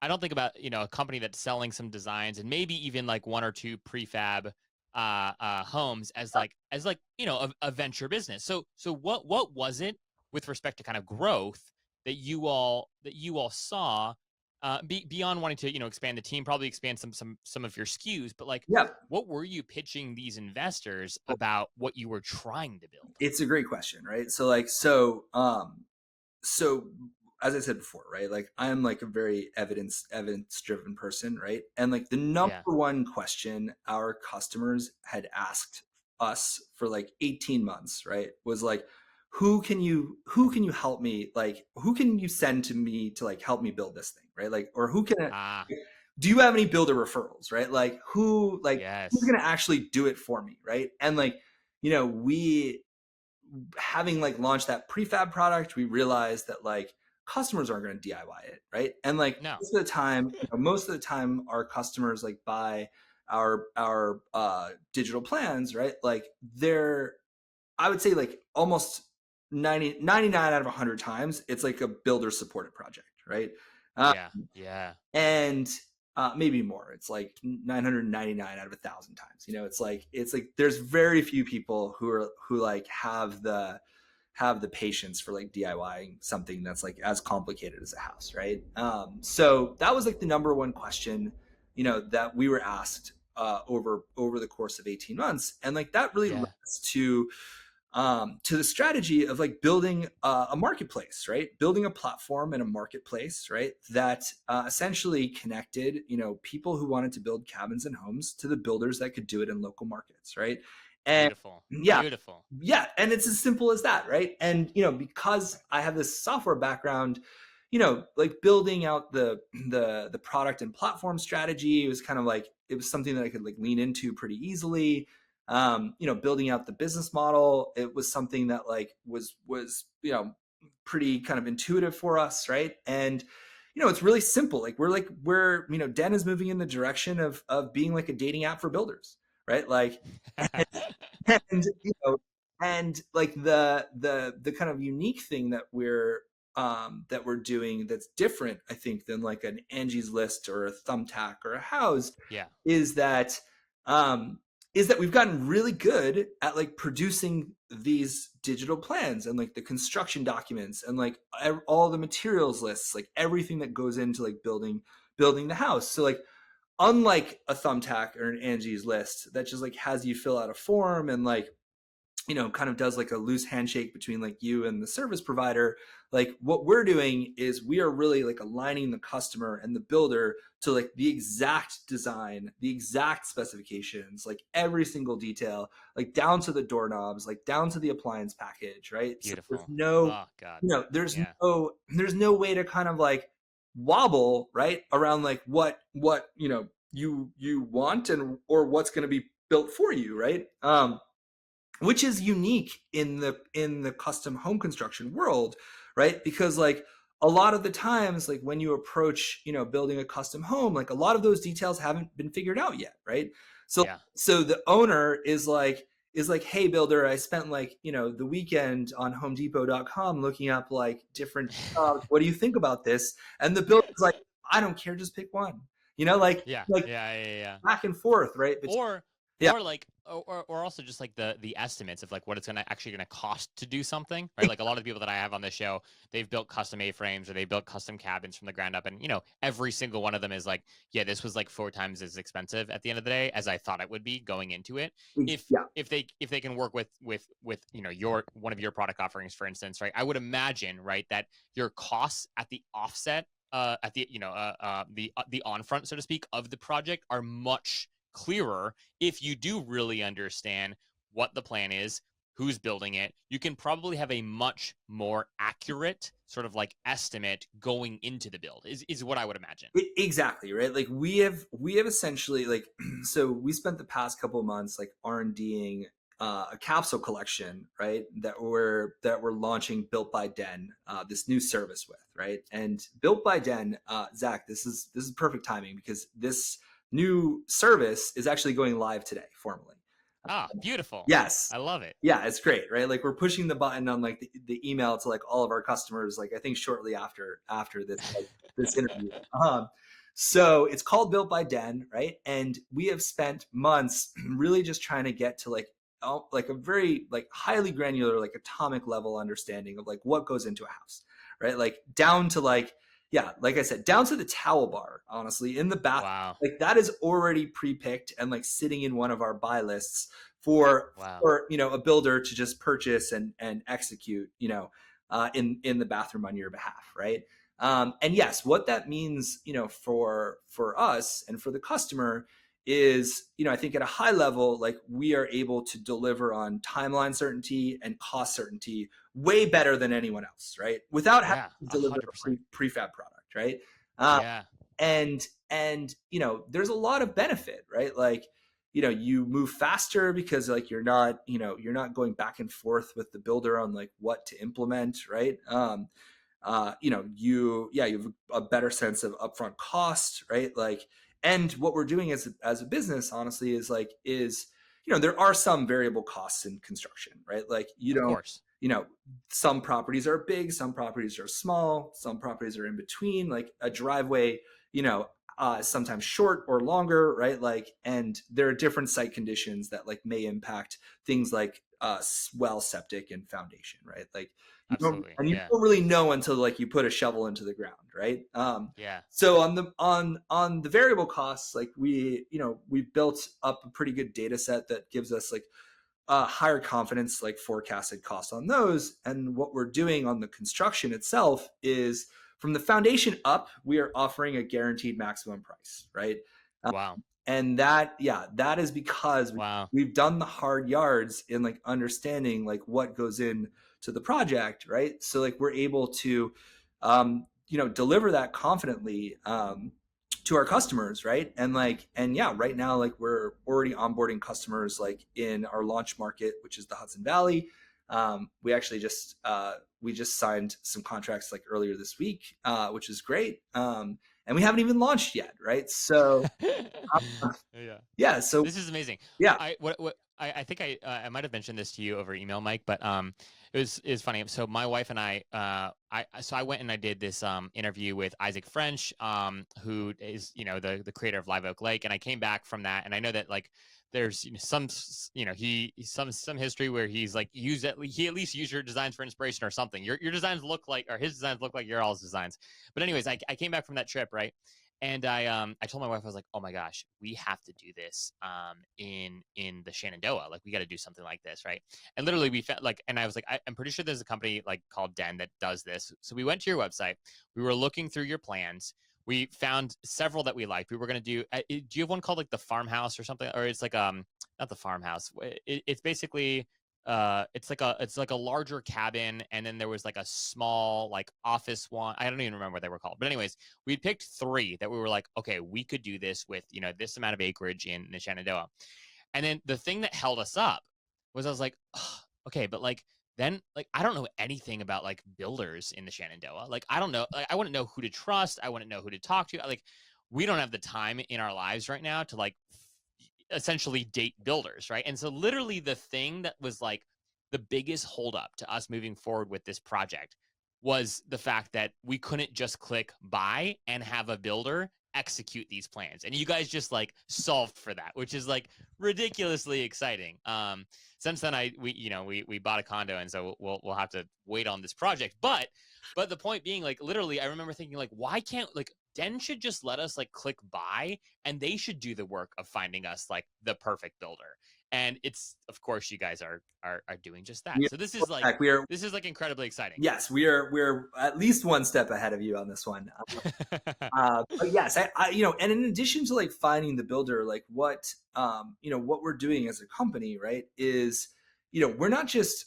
[SPEAKER 1] a company that's selling some designs and maybe even like one or two prefab homes as like a venture business. So what was it with respect to kind of growth that you all saw, beyond wanting to expand the team, probably expand some of your SKUs, but like
[SPEAKER 2] yeah.
[SPEAKER 1] what were you pitching these investors about what you were trying to build?
[SPEAKER 2] It's a great question, right? So as I said before, right? Like I'm like a very evidence driven person, right? And like the number
[SPEAKER 1] Yeah.
[SPEAKER 2] one question our customers had asked us for like 18 months, right? Was like, who can you help me? Like, who can you send to me to like help me build this thing, right? Like, or
[SPEAKER 1] Ah,
[SPEAKER 2] do you have any builder referrals, right? Who's
[SPEAKER 1] yes.
[SPEAKER 2] gonna actually do it for me, right? And like, we having like launched that prefab product, we realized that like customers aren't going to DIY it, right? And like
[SPEAKER 1] No.
[SPEAKER 2] most of the time, our customers like buy our digital plans, right? Like they're, I would say like almost 99 out of 100 times, it's like a builder supported project, right? Uh,
[SPEAKER 1] Yeah. Yeah.
[SPEAKER 2] and maybe more. It's like 999 out of 1,000 times. It's like there's very few people who like have the patience for like DIYing something that's like as complicated as a house, right? So that was like the number one question, that we were asked over the course of 18 months, and like that really led
[SPEAKER 1] Yeah.
[SPEAKER 2] us to the strategy of like building a marketplace, right? Building a platform and a marketplace, right? That essentially connected, people who wanted to build cabins and homes to the builders that could do it in local markets, right? And
[SPEAKER 1] Beautiful.
[SPEAKER 2] yeah,
[SPEAKER 1] Beautiful.
[SPEAKER 2] yeah, and it's as simple as that, right? And because I have this software background, like building out the product and platform strategy was kind of like it was something that I could like lean into pretty easily. Building out the business model, it was something that like was pretty kind of intuitive for us, right? And it's really simple. Like we're Den is moving in the direction of being like a dating app for builders, right? Like and and like the kind of unique thing that we're doing that's different, I think, than like an Angie's List or a Thumbtack or a House
[SPEAKER 1] Yeah.
[SPEAKER 2] is that um is that we've gotten really good at like producing these digital plans and like the construction documents and like all the materials lists, like everything that goes into like building the house. So like unlike a Thumbtack or an Angie's List that just like has you fill out a form and like kind of does like a loose handshake between like you and the service provider, like what we're doing is we are really like aligning the customer and the builder to like the exact design, the exact specifications, like every single detail, like down to the doorknobs, like down to the appliance package, right? So there's
[SPEAKER 1] Beautiful.
[SPEAKER 2] no
[SPEAKER 1] Oh God.
[SPEAKER 2] you know there's
[SPEAKER 1] Yeah.
[SPEAKER 2] no there's no way to kind of like wobble right around like what you want and or what's going to be built for you, right? Which is unique in the custom home construction world, right? Because like a lot of the times, like when you approach building a custom home, like a lot of those details haven't been figured out yet, right? so
[SPEAKER 1] Yeah.
[SPEAKER 2] so the owner is like, hey builder, I spent like the weekend on homedepot.com looking up like different what do you think about this? And the builder's like, I don't care, just pick one, like
[SPEAKER 1] Yeah.
[SPEAKER 2] like
[SPEAKER 1] Yeah. Yeah. Yeah.
[SPEAKER 2] back and forth, right? But
[SPEAKER 1] or
[SPEAKER 2] yeah,
[SPEAKER 1] or like or also just like the estimates of like what it's gonna cost to do something, right? Like a lot of the people that I have on this show, they've built custom A-frames or they built custom cabins from the ground up, and every single one of them is like, yeah, this was like 4 times as expensive at the end of the day as I thought it would be going into it. if
[SPEAKER 2] yeah,
[SPEAKER 1] if they can work with your one of your product offerings, for instance, right? I would imagine, right, that your costs at the offset, at the the on front, so to speak, of the project are much clearer if you do really understand what the plan is, who's building it. You can probably have a much more accurate sort of like estimate going into the build, is what I would imagine.
[SPEAKER 2] Exactly, right? Like we have essentially like so we spent the past couple of months like R&Ding a capsule collection, right? That we're launching Built by Den, this new service with, right? And Built by Den, Zach, this is perfect timing because this new service is actually going live today formally.
[SPEAKER 1] Ah, beautiful.
[SPEAKER 2] Yes.
[SPEAKER 1] I love it.
[SPEAKER 2] Yeah, it's great, right? Like we're pushing the button on like the email to like all of our customers, like I think shortly after this like, this interview. So it's called Built by Den, right? And we have spent months really just trying to get to like a very like highly granular, like atomic level understanding of like what goes into a house, right? Like down to like yeah, like I said, down to the towel bar, honestly, in the bathroom.
[SPEAKER 1] Wow.
[SPEAKER 2] Like that is already pre-picked and like sitting in one of our buy lists for
[SPEAKER 1] Wow.
[SPEAKER 2] for a builder to just purchase and execute in the bathroom on your behalf, right? And yes, what that means for us and for the customer is I think at a high level, like we are able to deliver on timeline certainty and cost certainty way better than anyone else, right? Without having
[SPEAKER 1] Yeah,
[SPEAKER 2] to deliver a
[SPEAKER 1] 100%.
[SPEAKER 2] prefab product, right? um,
[SPEAKER 1] Yeah.
[SPEAKER 2] and there's a lot of benefit, right? Like you move faster because like you're not going back and forth with the builder on like what to implement, right? You have a better sense of upfront cost, right? Like, and what we're doing as a business, honestly, is there are some variable costs in construction, right? Like you
[SPEAKER 1] Of
[SPEAKER 2] don't,
[SPEAKER 1] course.
[SPEAKER 2] some properties are big, some properties are small, some properties are in between, like a driveway, sometimes short or longer, right? Like, and there are different site conditions that like may impact things like well, septic, and foundation, right? Like
[SPEAKER 1] Absolutely.
[SPEAKER 2] you
[SPEAKER 1] Yeah.
[SPEAKER 2] don't really know until like you put a shovel into the ground, right?
[SPEAKER 1] Yeah.
[SPEAKER 2] So on the variable costs, like we've built up a pretty good data set that gives us like higher confidence like forecasted costs on those. And what we're doing on the construction itself is from the foundation up, we are offering a guaranteed maximum price, right?
[SPEAKER 1] Wow.
[SPEAKER 2] And that is because
[SPEAKER 1] Wow.
[SPEAKER 2] we've done the hard yards in like understanding like what goes in to the project, right? So like we're able to deliver that confidently to our customers, right? And yeah, right now like we're already onboarding customers like in our launch market, which is the Hudson Valley. We actually just signed some contracts like earlier this week, which is great. And we haven't even launched yet, right? So
[SPEAKER 1] Yeah.
[SPEAKER 2] yeah, so
[SPEAKER 1] This is amazing.
[SPEAKER 2] yeah,
[SPEAKER 1] I think I might have mentioned this to you over email, Mike, but it was funny. So my wife and I went and I did this interview with Isaac French, who is the creator of Live Oak Lake, and I came back from that, and I know that like there's some history where he's like he at least used your designs for inspiration or something. Your designs look like, or his designs look like your all's designs. But anyways, I came back from that trip, right? And I told my wife, I was like, oh my gosh, we have to do this in the Shenandoah. Like we got to do something like this, right? And literally we felt like, and I was like, I'm pretty sure there's a company like called Den that does this. So we went to your website. We were looking through your plans. We found several that we liked. We were gonna do. Do you have one called like the farmhouse or something? Or it's like not the farmhouse. It's basically it's like a larger cabin, and then there was like a small like office one. I don't even remember what they were called, but anyways, we picked three that we were like, okay, we could do this with this amount of acreage in the Shenandoah. And then the thing that held us up was I was like, oh, okay, but like then like I don't know anything about like builders in the Shenandoah. Like I don't know, like I wouldn't know who to trust, I wouldn't know who to talk to. Like we don't have the time in our lives right now to like essentially date builders, right? And so literally the thing that was like the biggest holdup to us moving forward with this project was the fact that we couldn't just click buy and have a builder execute these plans. And you guys just like solved for that, which is like ridiculously exciting. Since then we bought a condo, and so we'll have to wait on this project. But the point being, like literally I remember thinking like, why can't like Den should just let us like click buy, and they should do the work of finding us like the perfect builder. And it's, of course, you guys are doing just that.
[SPEAKER 2] We
[SPEAKER 1] So this
[SPEAKER 2] are,
[SPEAKER 1] is like
[SPEAKER 2] we are,
[SPEAKER 1] incredibly exciting.
[SPEAKER 2] yes, we're at least one step ahead of you on this one. But yes, and in addition to like finding the builder, like what we're doing as a company, right, is, we're not just,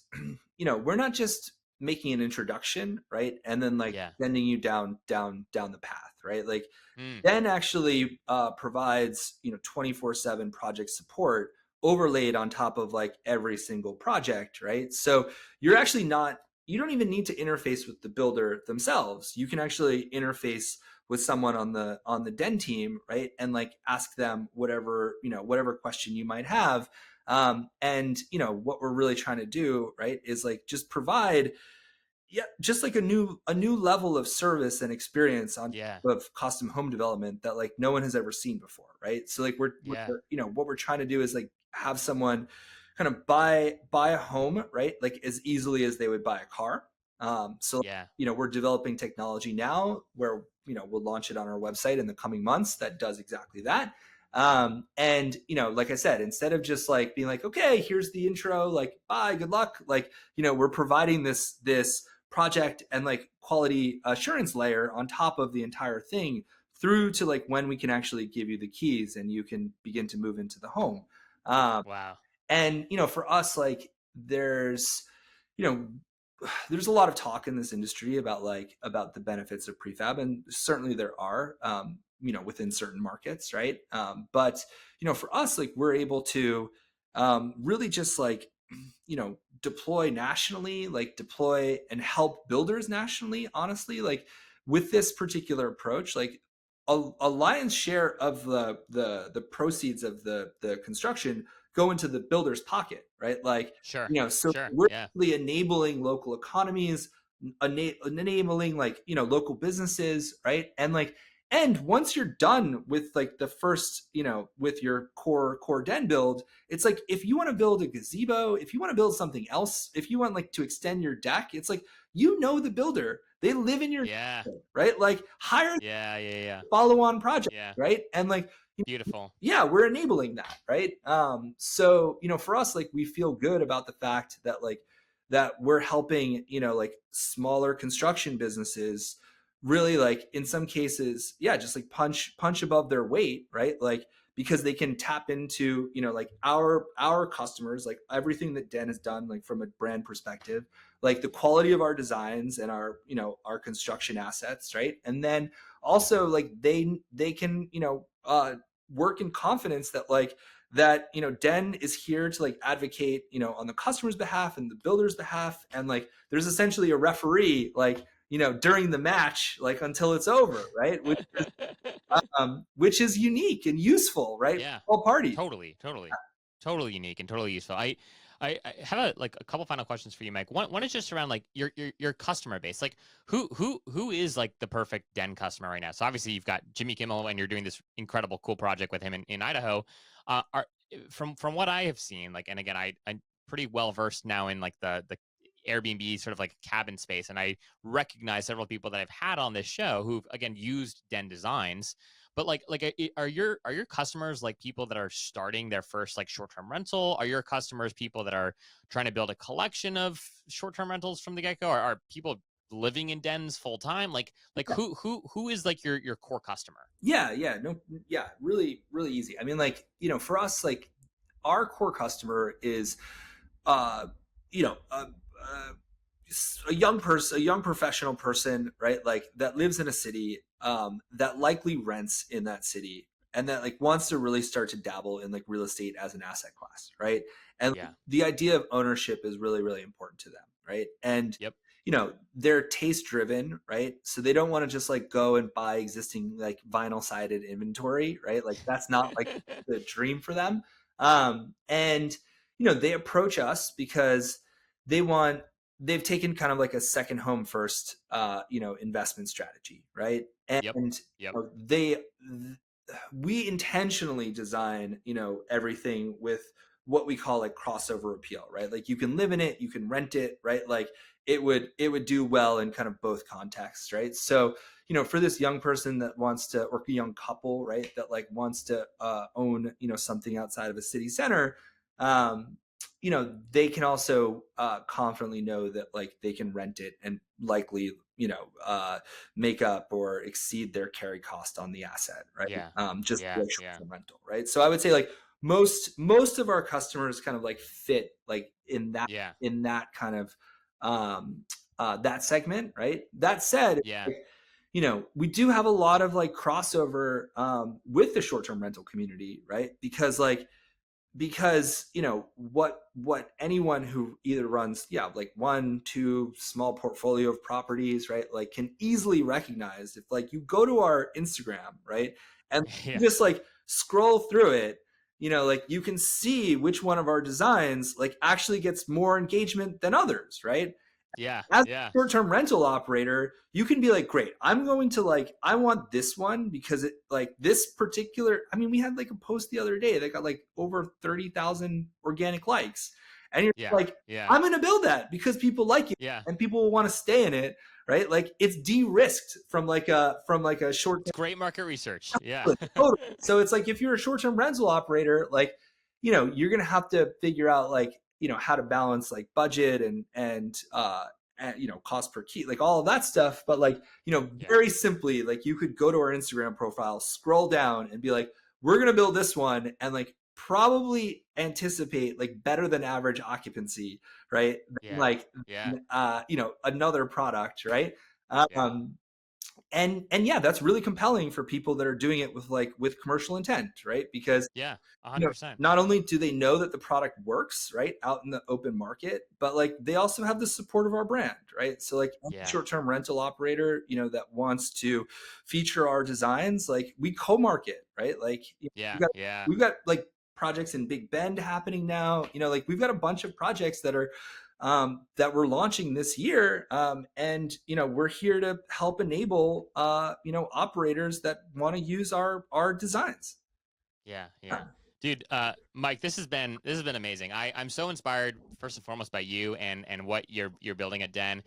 [SPEAKER 2] we're not just making an introduction, right, and then like
[SPEAKER 1] Yeah.
[SPEAKER 2] sending you down the path, right? Like,
[SPEAKER 1] Mm,
[SPEAKER 2] then actually provides 24/7 project support overlaid on top of like every single project, right? So you're actually not you don't even need to interface with the builder themselves. You can actually interface with someone on the den team, right, and like ask them whatever question you might have. And what we're really trying to do, right, is like just provide, yeah, just like a new level of service and experience on
[SPEAKER 1] yeah.
[SPEAKER 2] top of custom home development that like no one has ever seen before, right? So like
[SPEAKER 1] Yeah.
[SPEAKER 2] what we're trying to do is like have someone kind of buy a home, right, like as easily as they would buy a car. So
[SPEAKER 1] Yeah.
[SPEAKER 2] we're developing technology now where we'll launch it on our website in the coming months that does exactly that. And like I said, instead of just like being like, okay, here's the intro, like bye, good luck, like we're providing this project and like quality assurance layer on top of the entire thing through to like when we can actually give you the keys and you can begin to move into the home. um,
[SPEAKER 1] Wow.
[SPEAKER 2] and for us, like you know there's a lot of talk in this industry about the benefits of prefab, and certainly there are, within certain markets, right? But for us, like we're able to really just like deploy nationally, like deploy and help builders nationally, honestly, like with this particular approach, like a lion's share of the proceeds of the construction go into the builder's pocket, right? Like,
[SPEAKER 1] Sure.
[SPEAKER 2] so
[SPEAKER 1] Sure.
[SPEAKER 2] we're
[SPEAKER 1] Yeah.
[SPEAKER 2] really enabling local economies, enabling like local businesses, right? And once you're done with like the first, with your core den build, it's like if you want to build a gazebo, if you want to build something else, if you want like to extend your deck, it's like the builder, they live in your
[SPEAKER 1] Yeah.
[SPEAKER 2] neighborhood, right? Like hire
[SPEAKER 1] Yeah. Yeah. Yeah.
[SPEAKER 2] follow-on project,
[SPEAKER 1] Yeah.
[SPEAKER 2] right? And like,
[SPEAKER 1] Beautiful.
[SPEAKER 2] yeah, we're enabling that, right? So for us, like we feel good about the fact that like that we're helping like smaller construction businesses really, like in some cases, yeah, just like punch above their weight, right? Like because they can tap into like our customers, like everything that Den has done, like from a brand perspective, like the quality of our designs and our our construction assets, right? And then also like they can work in confidence that like that Den is here to like advocate on the customer's behalf and the builder's behalf, and like there's essentially a referee, like during the match, like until it's over, right? Which is unique and useful, right,
[SPEAKER 1] Yeah,
[SPEAKER 2] for all parties.
[SPEAKER 1] totally unique and totally useful. I have a couple final questions for you, Mike. One is just around like your customer base. Like who is like the perfect Den customer right now? So obviously you've got Jimmy Kimmel, and you're doing this incredible cool project with him in Idaho. Are from what I have seen, like, and again, I'm pretty well versed now in like the Airbnb sort of like cabin space, and I recognize several people that I've had on this show who've again used Den designs. But are your customers like people that are starting their first like short-term rental? Are your customers people that are trying to build a collection of short-term rentals from the get-go? Are people living in dens full time? Like who is like your core customer?
[SPEAKER 2] Yeah, no, yeah, really, really easy. I mean, like, for us, like, our core customer is, uh, you know, a, a young person, a young professional person, right? Like that lives in a city, that likely rents in that city, and that like wants to really start to dabble in like real estate as an asset class, right? And
[SPEAKER 1] Yeah.
[SPEAKER 2] the idea of ownership is really, really important to them, right? And
[SPEAKER 1] Yep.
[SPEAKER 2] they're taste driven, right? So they don't want to just like go and buy existing like vinyl sided inventory, right? Like that's not like the dream for them. And they approach us because they want they've taken kind of like a second home first investment strategy, right?
[SPEAKER 1] Yep.
[SPEAKER 2] And
[SPEAKER 1] Yep.
[SPEAKER 2] they we intentionally design everything with what we call like crossover appeal, right? Like you can live in it, you can rent it, right? Like it would do well in kind of both contexts, right? So, for this young person that wants to, or a young couple, right, that like wants to own, something outside of a city center, um, they can also confidently know that like they can rent it and likely, make up or exceed their carry cost on the asset, right?
[SPEAKER 1] Yeah.
[SPEAKER 2] Just
[SPEAKER 1] Yeah.
[SPEAKER 2] like
[SPEAKER 1] Yeah.
[SPEAKER 2] short-term rental, right? So I would say like most of our customers kind of like fit like
[SPEAKER 1] Yeah.
[SPEAKER 2] in that kind of that segment, right? That said,
[SPEAKER 1] Yeah.
[SPEAKER 2] like, we do have a lot of like crossover with the short-term rental community, right? Because what anyone who either runs like one two small portfolio of properties, right, like can easily recognize if like you go to our Instagram, right, and you
[SPEAKER 1] Yeah.
[SPEAKER 2] just like scroll through it, like you can see which one of our designs like actually gets more engagement than others, right?
[SPEAKER 1] Yeah.
[SPEAKER 2] As
[SPEAKER 1] Yeah.
[SPEAKER 2] a short-term rental operator, you can be like, great, I'm going to like, I want this one because it like this particular, I mean, we had like a post the other day that got like over 30,000 organic likes. And you're
[SPEAKER 1] Yeah.
[SPEAKER 2] like,
[SPEAKER 1] Yeah.
[SPEAKER 2] I'm going to build that because people like it
[SPEAKER 1] Yeah.
[SPEAKER 2] and people will want to stay in it, right? Like it's de-risked from like a
[SPEAKER 1] It's
[SPEAKER 2] short-term.
[SPEAKER 1] great market research. Yeah.
[SPEAKER 2] Totally, totally. So it's like if you're a short-term rental operator, like, you're gonna have to figure out like, how to balance like budget and cost per key, like all of that stuff. But like,
[SPEAKER 1] Yeah.
[SPEAKER 2] very simply, like you could go to our Instagram profile, scroll down and be like, we're gonna build this one and like probably anticipate like better than average occupancy, right? Than,
[SPEAKER 1] Yeah.
[SPEAKER 2] like
[SPEAKER 1] Yeah.
[SPEAKER 2] another product, right?
[SPEAKER 1] Yeah.
[SPEAKER 2] Um, and yeah, that's really compelling for people that are doing it with commercial intent, right? Because
[SPEAKER 1] Yeah. 100%.
[SPEAKER 2] not only do they know that the product works right out in the open market, but like they also have the support of our brand, right? So like any
[SPEAKER 1] Yeah.
[SPEAKER 2] short-term rental operator, that wants to feature our designs, like we co-market, right? Like
[SPEAKER 1] Yeah.
[SPEAKER 2] we've got
[SPEAKER 1] Yeah.
[SPEAKER 2] we've got like projects in Big Bend happening now, like we've got a bunch of projects that we're launching this year, and we're here to help enable operators that want to use our designs.
[SPEAKER 1] Yeah, yeah. Dude, Mike, this has been amazing. I'm so inspired first and foremost by you and what you're building at Den.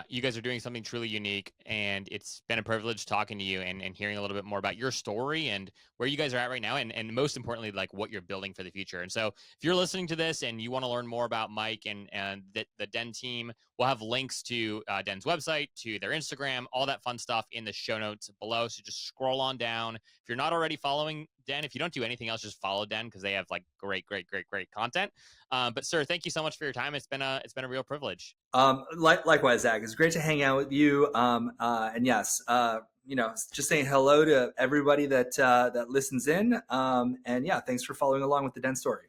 [SPEAKER 1] You guys are doing something truly unique, and it's been a privilege talking to you and hearing a little bit more about your story and where you guys are at right now, and most importantly, like what you're building for the future. And so, if you're listening to this and you want to learn more about Mike and the Den team, we'll have links to Den's website, to their Instagram, all that fun stuff in the show notes below. So just scroll on down. If you're not already following Den, if you don't do anything else, just follow Den because they have like great content. But sir, thank you so much for your time. It's been a real privilege.
[SPEAKER 2] Likewise, Zach. It's great to hang out with you. And yes, just saying hello to everybody that listens in. And yeah, thanks for following along with the Den story.